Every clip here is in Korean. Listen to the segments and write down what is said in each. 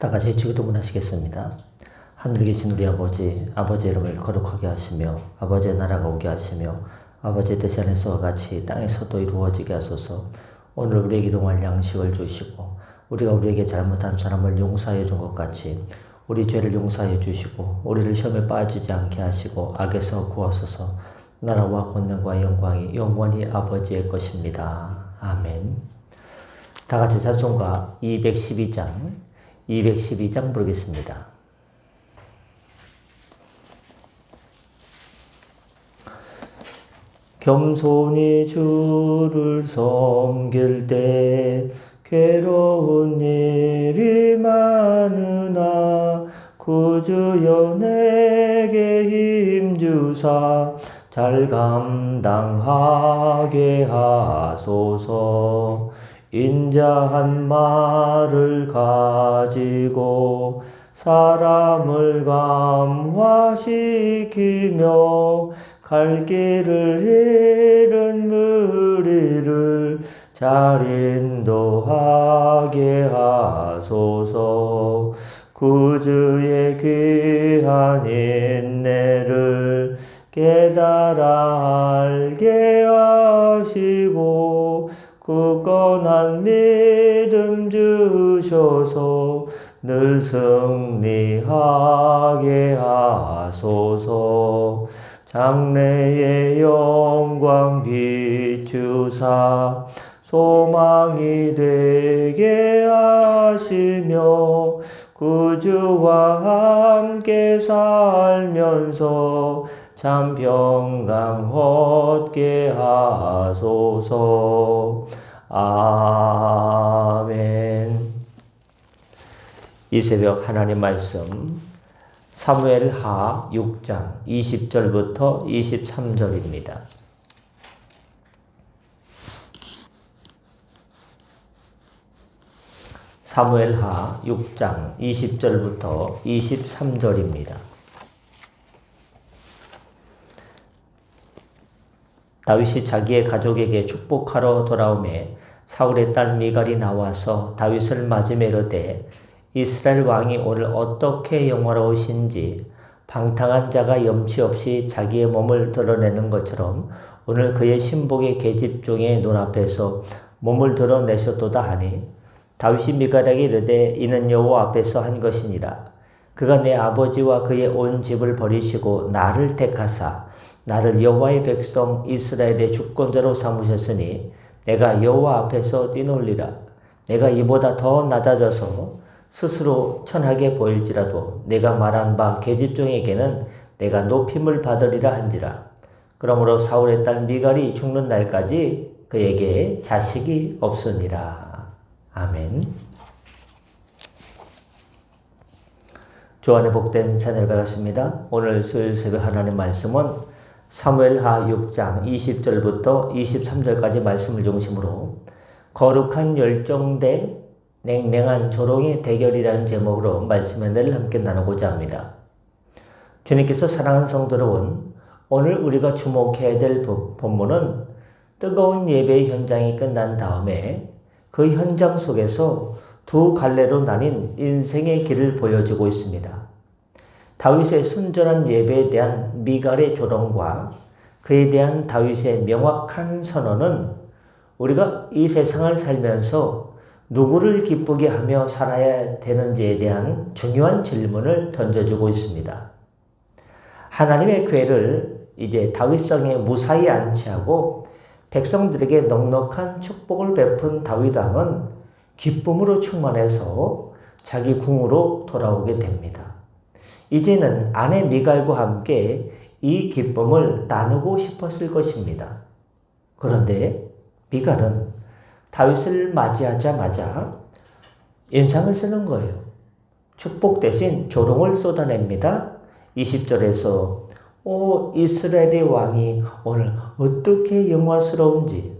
다 같이 기도문 하시겠습니다. 하늘에 계신 우리 아버지, 아버지의 이름을 거룩하게 하시며 아버지의 나라가 오게 하시며 아버지의 뜻이 하늘에서와 같이 땅에서도 이루어지게 하소서. 오늘 우리에게 일용할 양식을 주시고 우리가 우리에게 잘못한 사람을 용서하여 준 것 같이 우리 죄를 용서하여 주시고 우리를 시험에 빠지지 않게 하시고 악에서 구하소서. 나라와 권능과 영광이 영원히 아버지의 것입니다. 아멘. 다 같이 찬송가 212장 부르겠습니다. 겸손히 주를 섬길 때 괴로운 일이 많으나 구주여 내게 힘주사 잘 감당하게 하소서. 인자한 말을 가지고 사람을 감화시키며 갈 길을 잃은 무리를 잘 인도하게 하소서. 구주의 귀한 인내를 깨달아 알게 하시고 굳건한 믿음 주셔서 늘 승리하게 하소서. 장래의 영광 비추사 소망이 되게 하시며 구주와 함께 살면서 참 평강 얻게 하소서. 아멘. 이 새벽 하나님 말씀 사무엘하 6장 20절부터 23절입니다. 사무엘하 6장 20절부터 23절입니다. 다윗이 자기의 가족에게 축복하러 돌아오매 사울의 딸 미갈이 나와서 다윗을 맞으며 이르되 이스라엘 왕이 오늘 어떻게 영화로우신지 방탕한 자가 염치 없이 자기의 몸을 드러내는 것처럼 오늘 그의 신복의 계집종의 눈앞에서 몸을 드러내셨도다 하니 다윗이 미갈에게 이르되 이는 여호와 앞에서 한 것이니라. 그가 내 아버지와 그의 온 집을 버리시고 나를 택하사 나를 여호와의 백성 이스라엘의 주권자로 삼으셨으니 내가 여호와 앞에서 뛰놀리라. 내가 이보다 더 낮아져서 스스로 천하게 보일지라도 내가 말한 바 계집종에게는 내가 높임을 받으리라 한지라. 그러므로 사울의 딸 미갈이 죽는 날까지 그에게 자식이 없으니라. 아멘. 주 안에 복된 자녀를 받았습니다. 오늘 수요일 새벽 하나님 말씀은 사무엘하 6장 20절부터 23절까지 말씀을 중심으로 거룩한 열정 대 냉랭한 조롱의 대결이라는 제목으로 말씀의 은혜를 함께 나누고자 합니다. 주님께서 사랑하는 성도 여러분, 오늘 우리가 주목해야 될 본문은 뜨거운 예배의 현장이 끝난 다음에 그 현장 속에서 두 갈래로 나뉜 인생의 길을 보여주고 있습니다. 다윗의 순전한 예배에 대한 미갈의 조롱과 그에 대한 다윗의 명확한 선언은 우리가 이 세상을 살면서 누구를 기쁘게 하며 살아야 되는지에 대한 중요한 질문을 던져주고 있습니다. 하나님의 궤를 이제 다윗성에 무사히 안치하고 백성들에게 넉넉한 축복을 베푼 다윗 왕은 기쁨으로 충만해서 자기 궁으로 돌아오게 됩니다. 이제는 아내 미갈과 함께 이 기쁨을 나누고 싶었을 것입니다. 그런데 미갈은 다윗을 맞이하자마자 인상을 쓰는 거예요. 축복 대신 조롱을 쏟아냅니다. 20절에서 오 이스라엘의 왕이 오늘 어떻게 영화스러운지.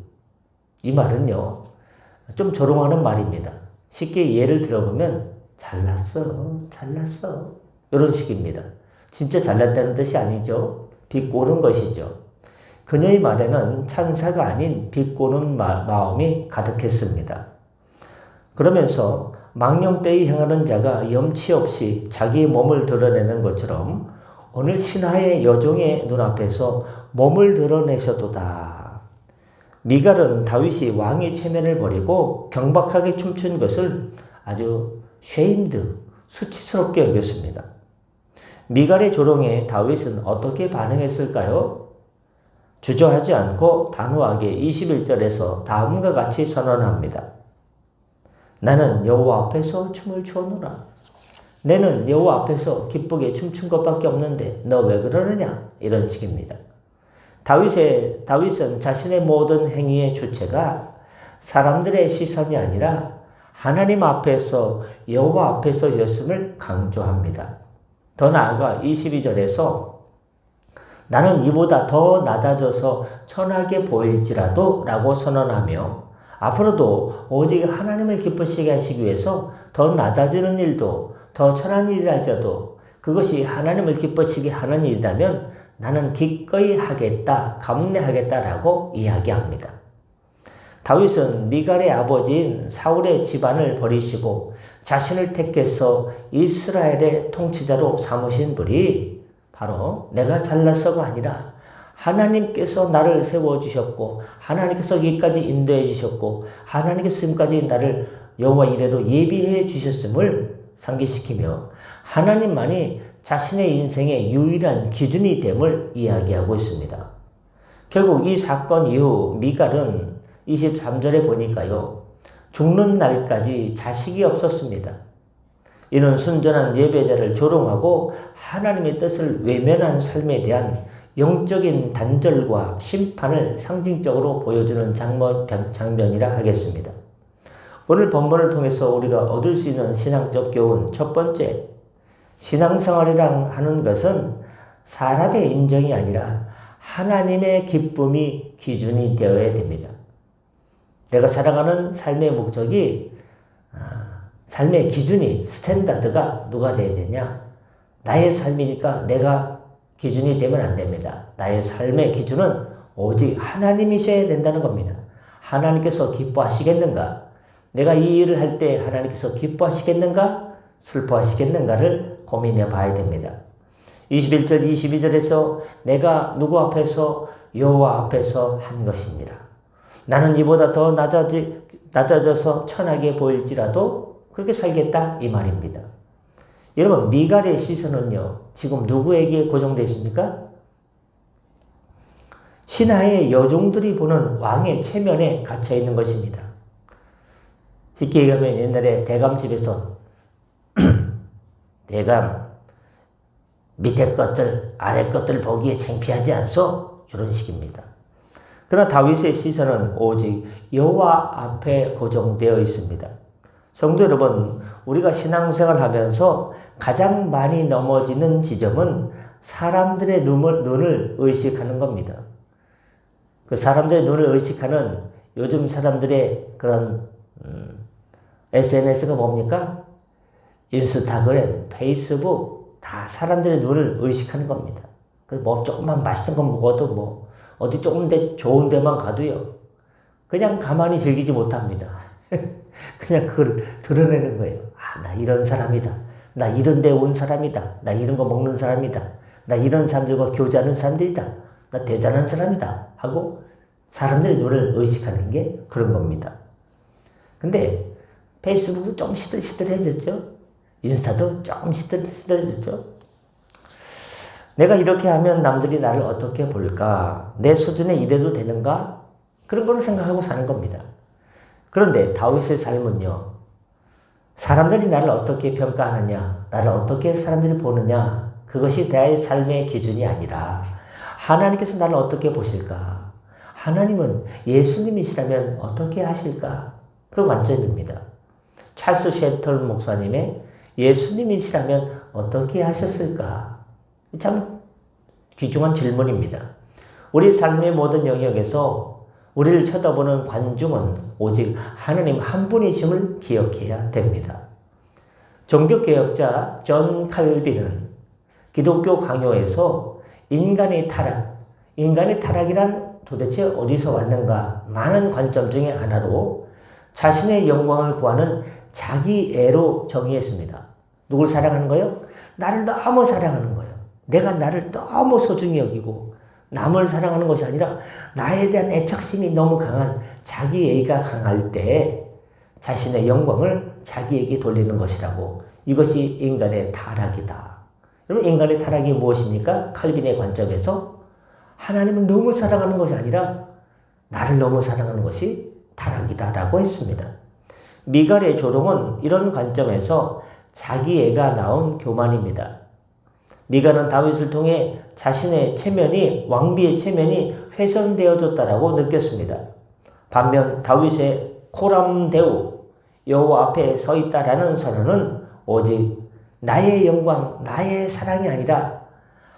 이 말은요 좀 조롱하는 말입니다. 쉽게 예를 들어보면 잘났어 이런 식입니다. 진짜 잘났다는 뜻이 아니죠. 비꼬는 것이죠. 그녀의 말에는 찬사가 아닌 비꼬는 마음이 가득했습니다. 그러면서 망령되이 행하는 자가 염치 없이 자기의 몸을 드러내는 것처럼 오늘 신하의 여종의 눈앞에서 몸을 드러내셔도다. 미갈은 다윗이 왕의 체면을 버리고 경박하게 춤춘 것을 아주 쉐임드, 수치스럽게 여겼습니다. 미갈의 조롱에 다윗은 어떻게 반응했을까요? 주저하지 않고 단호하게 21절에서 다음과 같이 선언합니다. 나는 여호와 앞에서 춤을 추었노라. 내는 여호와 앞에서 기쁘게 춤춘 것밖에 없는데 너 왜 그러느냐? 이런 식입니다. 다윗은 자신의 모든 행위의 주체가 사람들의 시선이 아니라 하나님 앞에서 여호와 앞에서였음을 강조합니다. 더 나아가 22절에서 나는 이보다 더 낮아져서 천하게 보일지라도 라고 선언하며 앞으로도 오직 하나님을 기쁘시게 하시기 위해서 더 낮아지는 일도 더 천한 일이랄지라도 그것이 하나님을 기쁘시게 하는 일이라면 나는 기꺼이 하겠다, 감내하겠다라고 이야기합니다. 다윗은 미갈의 아버지인 사울의 집안을 버리시고 자신을 택해서 이스라엘의 통치자로 삼으신 분이 바로 내가 잘나서가 아니라 하나님께서 나를 세워주셨고 하나님께서 여기까지 인도해 주셨고 하나님께서 지금까지 나를 여호와 이레로 예비해 주셨음을 상기시키며 하나님만이 자신의 인생의 유일한 기준이 됨을 이야기하고 있습니다. 결국 이 사건 이후 미갈은 23절에 보니까요. 죽는 날까지 자식이 없었습니다. 이는 순전한 예배자를 조롱하고 하나님의 뜻을 외면한 삶에 대한 영적인 단절과 심판을 상징적으로 보여주는 장면이라 하겠습니다. 오늘 본문을 통해서 우리가 얻을 수 있는 신앙적 교훈 첫 번째, 신앙생활이라 하는 것은 사람의 인정이 아니라 하나님의 기쁨이 기준이 되어야 됩니다. 내가 살아가는 삶의 목적이 삶의 기준이 스탠다드가 누가 되어야 되냐? 나의 삶이니까 내가 기준이 되면 안 됩니다. 나의 삶의 기준은 오직 하나님이셔야 된다는 겁니다. 하나님께서 기뻐하시겠는가? 내가 이 일을 할 때 하나님께서 기뻐하시겠는가? 슬퍼하시겠는가를 고민해 봐야 됩니다. 21절, 22절에서 내가 누구 앞에서 여호와 앞에서 한 것이니라. 나는 이보다 더 낮아져서 천하게 보일지라도 그렇게 살겠다 이 말입니다. 여러분 미갈의 시선은요 지금 누구에게 고정되어 있습니까? 신하의 여종들이 보는 왕의 체면에 갇혀 있는 것입니다. 쉽게 얘기하면 옛날에 대감집에서 대감 밑에 것들 아래 것들 보기에 창피하지 않소? 이런 식입니다. 그러나 다윗의 시선은 오직 여호와 앞에 고정되어 있습니다. 성도 여러분, 우리가 신앙생활을 하면서 가장 많이 넘어지는 지점은 사람들의 눈을 의식하는 겁니다. 그 사람들의 눈을 의식하는 요즘 사람들의 그런 SNS가 뭡니까? 인스타그램, 페이스북 다 사람들의 눈을 의식하는 겁니다. 그래서 뭐 조금만 맛있는 거 먹어도 뭐 어디 조금 좋은 데만 가도요. 그냥 가만히 즐기지 못합니다. 그냥 그걸 드러내는 거예요. 아, 나 이런 사람이다. 나 이런 데 온 사람이다. 나 이런 거 먹는 사람이다. 나 이런 사람들과 교제하는 사람들이다. 나 대단한 사람이다. 하고 사람들의 눈을 의식하는 게 그런 겁니다. 근데 페이스북도 좀 시들시들해졌죠. 인스타도 좀 시들시들해졌죠. 내가 이렇게 하면 남들이 나를 어떻게 볼까? 내 수준에 이래도 되는가? 그런 걸 생각하고 사는 겁니다. 그런데 다윗의 삶은요. 사람들이 나를 어떻게 평가하느냐? 나를 어떻게 사람들이 보느냐? 그것이 나의 삶의 기준이 아니라 하나님께서 나를 어떻게 보실까? 하나님은 예수님이시라면 어떻게 하실까? 그 관점입니다. 찰스 쉐털 목사님의 예수님이시라면 어떻게 하셨을까? 참 귀중한 질문입니다. 우리 삶의 모든 영역에서 우리를 쳐다보는 관중은 오직 하나님 한 분이심을 기억해야 됩니다. 종교개혁자 존 칼빈은 기독교 강요에서 인간의 타락이란 도대체 어디서 왔는가 많은 관점 중에 하나로 자신의 영광을 구하는 자기 애로 정의했습니다. 누굴 사랑하는 거예요? 나를 너무 사랑하는 거예요. 내가 나를 너무 소중히 여기고 남을 사랑하는 것이 아니라 나에 대한 애착심이 너무 강한 자기애가 강할 때 자신의 영광을 자기에게 돌리는 것이라고. 이것이 인간의 타락이다. 여러분, 인간의 타락이 무엇입니까? 칼빈의 관점에서 하나님을 너무 사랑하는 것이 아니라 나를 너무 사랑하는 것이 타락이다라고 했습니다. 미갈의 조롱은 이런 관점에서 자기애가 나온 교만입니다. 미갈은 다윗을 통해 자신의 체면이, 왕비의 체면이 훼손되어졌다라고 느꼈습니다. 반면 다윗의 코람데우, 여호와 앞에 서 있다라는 선언은 오직 나의 영광, 나의 사랑이 아니라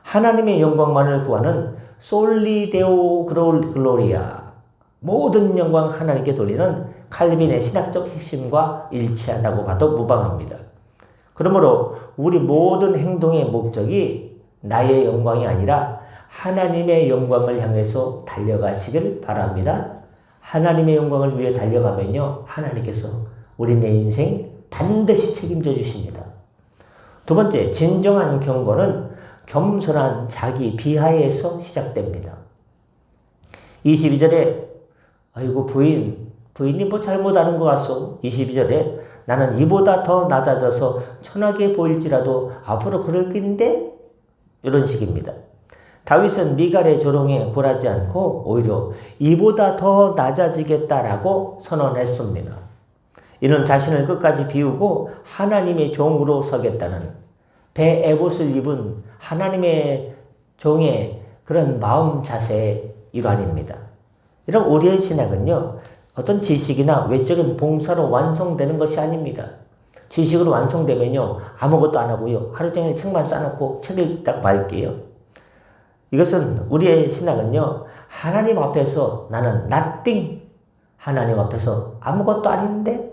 하나님의 영광만을 구하는 솔리데오 글로리아, 모든 영광 하나님께 돌리는 칼빈의 신학적 핵심과 일치한다고 봐도 무방합니다. 그러므로 우리 모든 행동의 목적이 나의 영광이 아니라 하나님의 영광을 향해서 달려가시길 바랍니다. 하나님의 영광을 위해 달려가면요, 하나님께서 우리 내 인생 반드시 책임져 주십니다. 두 번째, 진정한 경건은 겸손한 자기 비하에서 시작됩니다. 22절에 아이고 부인이 뭐 잘못하는 것 같소. 22절에 나는 이보다 더 낮아져서 천하게 보일지라도 앞으로 그럴 긴데? 이런 식입니다. 다윗은 미갈의 조롱에 굴하지 않고 오히려 이보다 더 낮아지겠다라고 선언했습니다. 이는 자신을 끝까지 비우고 하나님의 종으로 서겠다는 배 에봇을 입은 하나님의 종의 그런 마음 자세의 일환입니다. 이런 우리의 신학은요, 어떤 지식이나 외적인 봉사로 완성되는 것이 아닙니다. 지식으로 완성되면요, 아무것도 안 하고요, 하루 종일 책만 쌓아놓고 책을 딱 말게요. 이것은 우리의 신학은요, 하나님 앞에서 나는 nothing, 하나님 앞에서 아무것도 아닌데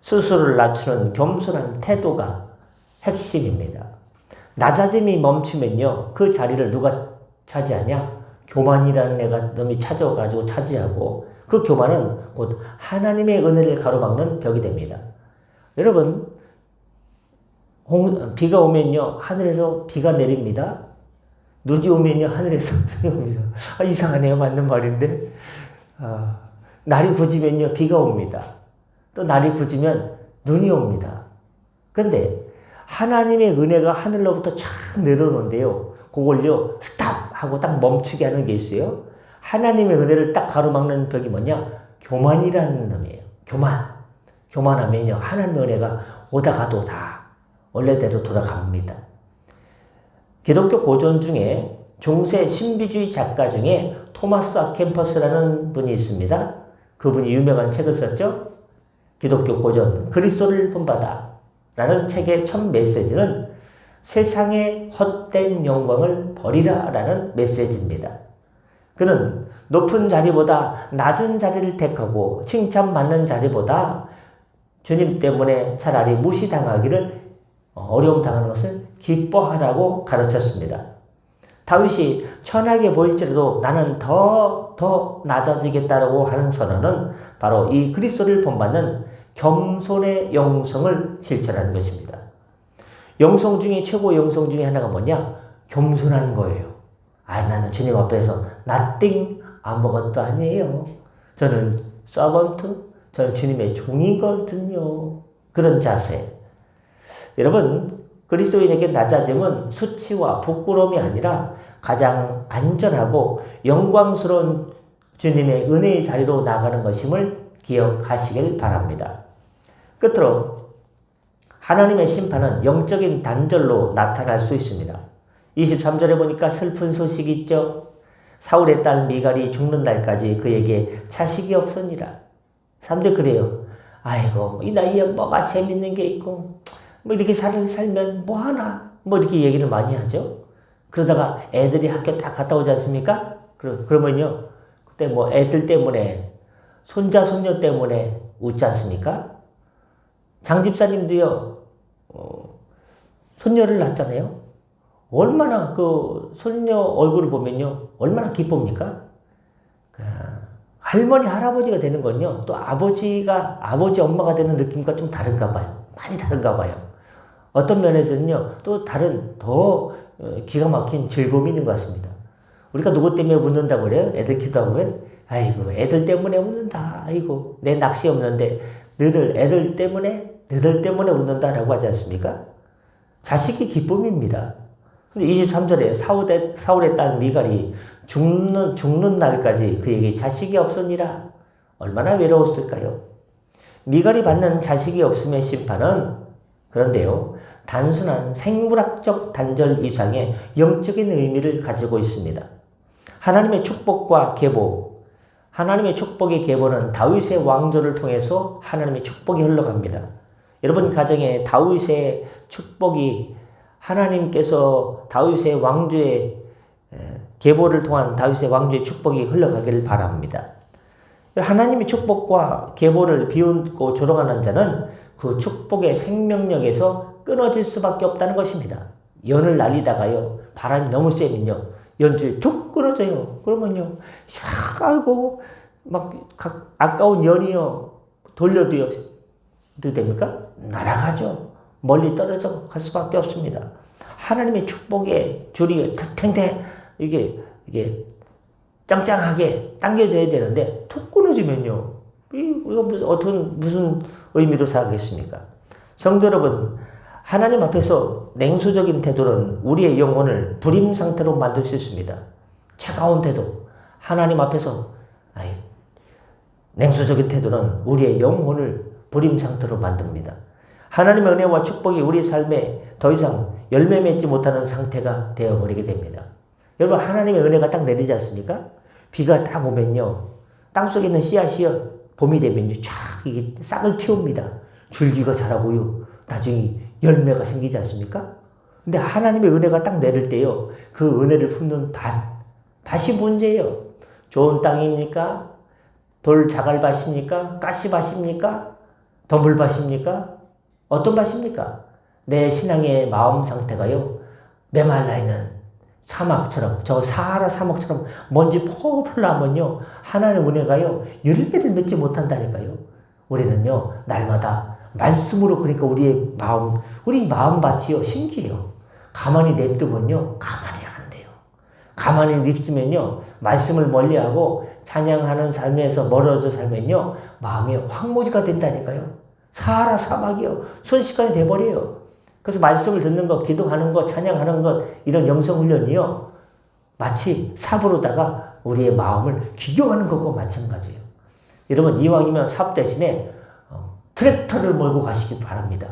스스로를 낮추는 겸손한 태도가 핵심입니다. 낮아짐이 멈추면요, 그 자리를 누가 차지하냐? 교만이라는 애가 놈이 찾아가지고 차지하고, 그 교만은 곧 하나님의 은혜를 가로막는 벽이 됩니다. 여러분, 비가 오면요, 하늘에서 비가 내립니다. 눈이 오면요, 하늘에서 눈이 옵니다. 이상하네요. 맞는 말인데. 날이 굳으면요, 비가 옵니다. 또 날이 굳으면 눈이 옵니다. 그런데 하나님의 은혜가 하늘로부터 쫙 내려오는데요, 그걸요, 스탑! 하고 딱 멈추게 하는 게 있어요. 하나님의 은혜를 딱 가로막는 벽이 뭐냐? 교만이라는 놈이에요. 교만하면요, 하나님의 은혜가 오다가도 다 원래대로 돌아갑니다. 기독교 고전 중에 중세 신비주의 작가 중에 토마스 아켄퍼스라는 분이 있습니다. 그분이 유명한 책을 썼죠. 기독교 고전 그리스도를 본받아 라는 책의 첫 메시지는 세상의 헛된 영광을 버리라 라는 메시지입니다. 그는 높은 자리보다 낮은 자리를 택하고 칭찬받는 자리보다 주님 때문에 차라리 무시당하기를 어려움 당하는 것을 기뻐하라고 가르쳤습니다. 다윗이 천하게 보일지라도 나는 더 낮아지겠다라고 하는 선언은 바로 이 그리스도를 본받는 겸손의 영성을 실천하는 것입니다. 영성 중에 최고 영성 중에 하나가 뭐냐? 겸손한 거예요. 나는 주님 앞에서 nothing, 아무것도 아니에요. 저는 서번트, 저는 주님의 종이거든요. 그런 자세. 여러분, 그리스도인에게 낮아짐은 수치와 부끄러움이 아니라 가장 안전하고 영광스러운 주님의 은혜의 자리로 나가는 것임을 기억하시길 바랍니다. 끝으로 하나님의 심판은 영적인 단절로 나타날 수 있습니다. 23절에 보니까 슬픈 소식이 있죠. 사울의 딸 미갈이 죽는 날까지 그에게 자식이 없으니라. 사람들 그래요. 아이고, 이 나이에 뭐가 재밌는 게 있고 뭐 이렇게 살면 뭐하나 뭐 이렇게 얘기를 많이 하죠. 그러다가 애들이 학교 딱 갔다 오지 않습니까? 그러면요, 그때 뭐 애들 때문에, 손자 손녀 때문에 웃지 않습니까? 장집사님도요, 손녀를 낳았잖아요. 얼마나 그 손녀 얼굴을 보면요, 얼마나 기쁩니까? 할머니, 할아버지가 되는 건요, 또 아버지, 엄마가 되는 느낌과 좀 다른가 봐요. 많이 다른가 봐요. 어떤 면에서는요, 또 다른, 더 기가 막힌 즐거움이 있는 것 같습니다. 우리가 누구 때문에 웃는다고 그래요? 애들 기도하고 보면, 아이고, 애들 때문에 웃는다. 아이고, 내 낚시 없는데, 애들 때문에 웃는다라고 하지 않습니까? 자식이 기쁨입니다. 근데 23절에 사울의 딸 미갈이 죽는 날까지 그에게 자식이 없으니라. 얼마나 외로웠을까요? 미갈이 받는 자식이 없음의 심판은, 그런데요, 단순한 생물학적 단절 이상의 영적인 의미를 가지고 있습니다. 하나님의 축복과 계보, 하나님의 축복의 계보는 다윗의 왕조를 통해서 하나님의 축복이 흘러갑니다. 여러분 가정에 다윗의 축복이, 하나님께서 다윗의 왕조의 계보를 통한 다윗의 왕조의 축복이 흘러가기를 바랍니다. 하나님의 축복과 계보를 비웃고 조롱하는 자는 그 축복의 생명력에서 끊어질 수밖에 없다는 것입니다. 연을 날리다가요, 바람이 너무 세면요, 연줄이 툭 끊어져요. 그러면요, 아이고, 아까운 연이요, 돌려도요, 어떻게 됩니까? 날아가죠. 멀리 떨어져 갈 수밖에 없습니다. 하나님의 축복의 줄이 탱탱, 이게 짱짱하게 당겨져야 되는데, 툭 끊어지면요, 이거 무슨 의미로 생각하겠습니까? 성도 여러분, 하나님 앞에서 냉소적인 태도는 우리의 영혼을 불임 상태로 만들 수 있습니다. 차가운 태도, 하나님 앞에서 냉소적인 태도는 우리의 영혼을 불임 상태로 만듭니다. 하나님의 은혜와 축복이 우리 삶에 더 이상 열매 맺지 못하는 상태가 되어버리게 됩니다. 여러분, 하나님의 은혜가 딱 내리지 않습니까? 비가 딱 오면요, 땅속에 있는 씨앗이요, 봄이 되면요, 쫙 이게 싹을 틔웁니다. 줄기가 자라고요, 나중에 열매가 생기지 않습니까? 근데 하나님의 은혜가 딱 내릴 때요, 그 은혜를 품는 밭이 문제예요. 좋은 땅입니까? 돌자갈밭입니까? 가시밭입니까? 덤불밭입니까? 어떤 밭입니까? 내 신앙의 마음 상태가요, 메말라 있는 사막처럼, 저 사하라 사막처럼 먼지 펄펄 나면요, 하나님의 은혜가요, 열매를 맺지 못한다니까요. 우리는요, 날마다 말씀으로, 그러니까 우리 마음밭이요, 신기해요. 가만히 냅두면요, 가만히 안 돼요. 가만히 냅두면요, 말씀을 멀리하고 찬양하는 삶에서 멀어져 살면요, 마음이 황무지가 된다니까요. 사하라 사막이요, 순식간에 돼버려요. 그래서 말씀을 듣는 것, 기도하는 것, 찬양하는 것, 이런 영성훈련이요, 마치 삽으로다가 우리의 마음을 기경하는 것과 마찬가지예요. 여러분, 이왕이면 삽 대신에 트랙터를 몰고 가시기 바랍니다.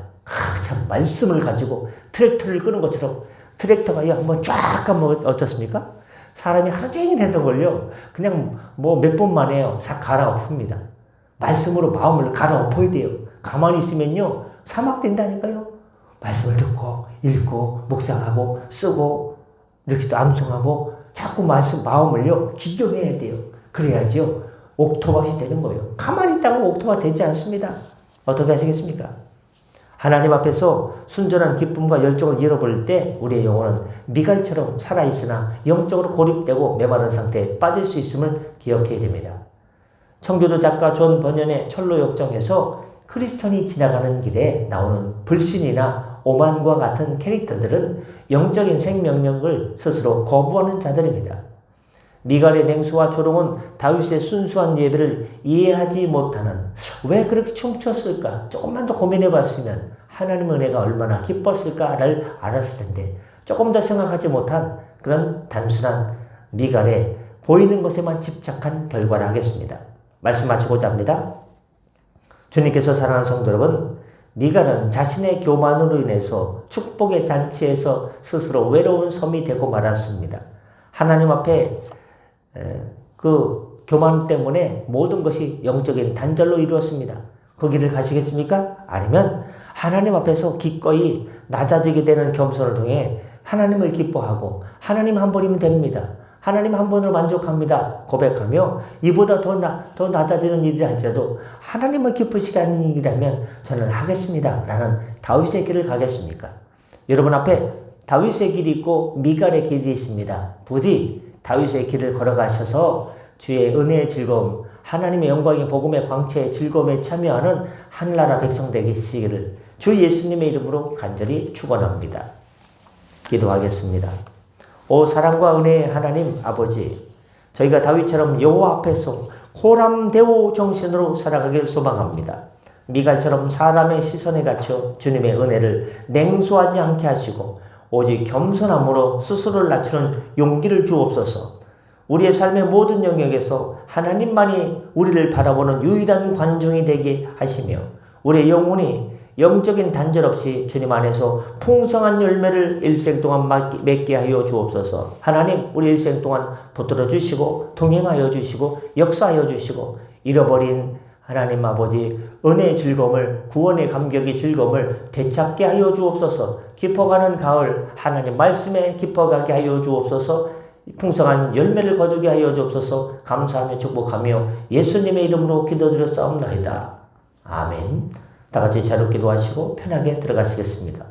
참, 말씀을 가지고 트랙터를 끄는 것처럼 트랙터가 한번 쫙 가면 어떻습니까? 사람이 하루 종일 했던 걸요, 그냥 몇 번 만에요, 싹 갈아엎습니다. 말씀으로 마음을 갈아엎어야 돼요. 가만히 있으면요, 사막 된다니까요. 말씀을 듣고, 읽고, 묵상하고, 쓰고, 이렇게 또 암송하고, 자꾸 마음을요, 기경해야 돼요. 그래야지요, 옥토밭이 되는 거예요. 가만히 있다고 옥토밭 되지 않습니다. 어떻게 하시겠습니까? 하나님 앞에서 순전한 기쁨과 열정을 잃어버릴 때 우리의 영혼은 미갈처럼 살아있으나 영적으로 고립되고 메마른 상태에 빠질 수 있음을 기억해야 됩니다. 청교도 작가 존 버년의 철로 역정에서 크리스천이 지나가는 길에 나오는 불신이나 오만과 같은 캐릭터들은 영적인 생명력을 스스로 거부하는 자들입니다. 미갈의 냉소와 조롱은 다윗의 순수한 예배를 이해하지 못하는, 왜 그렇게 춤췄을까? 조금만 더 고민해 봤으면 하나님의 은혜가 얼마나 기뻤을까를 알았을 텐데, 조금 더 생각하지 못한 그런 단순한 미갈의 보이는 것에만 집착한 결과라 하겠습니다. 말씀 마치고자 합니다. 주님께서 사랑하는 성도 여러분, 미갈은 자신의 교만으로 인해서 축복의 잔치에서 스스로 외로운 섬이 되고 말았습니다. 하나님 앞에 그 교만 때문에 모든 것이 영적인 단절로 이루었습니다. 그 길을 가시겠습니까? 아니면 하나님 앞에서 기꺼이 낮아지게 되는 겸손을 통해 하나님을 기뻐하고 하나님 한 분이면 됩니다. 하나님 한 분으로 만족합니다. 고백하며 이보다 더 낮아지는 일이 할지라도 하나님을 기쁘시게 하는 일이라면 저는 하겠습니다. 라는 다윗의 길을 가겠습니까? 여러분 앞에 다윗의 길이 있고 미갈의 길이 있습니다. 부디 다윗의 길을 걸어가셔서 주의 은혜의 즐거움, 하나님의 영광의 복음의 광채의 즐거움에 참여하는 하늘나라 백성 되시기를 주 예수님의 이름으로 간절히 축원합니다. 기도하겠습니다. 오 사랑과 은혜의 하나님 아버지, 저희가 다윗처럼 여호와 앞에서 호람대오 정신으로 살아가길 소망합니다. 미갈처럼 사람의 시선에 갇혀 주님의 은혜를 냉소하지 않게 하시고 오직 겸손함으로 스스로를 낮추는 용기를 주옵소서. 우리의 삶의 모든 영역에서 하나님만이 우리를 바라보는 유일한 관중이 되게 하시며 우리의 영혼이 영적인 단절 없이 주님 안에서 풍성한 열매를 일생 동안 맺게 하여 주옵소서. 하나님, 우리 일생 동안 붙들어 주시고 동행하여 주시고 역사하여 주시고 잃어버린 하나님 아버지 은혜의 즐거움을, 구원의 감격의 즐거움을 되찾게 하여 주옵소서. 깊어가는 가을 하나님 말씀에 깊어가게 하여 주옵소서. 풍성한 열매를 거두게 하여 주옵소서. 감사하며 축복하며 예수님의 이름으로 기도드려 싸움나이다. 아멘. 다 같이 자유 기도하시고 편하게 들어가시겠습니다.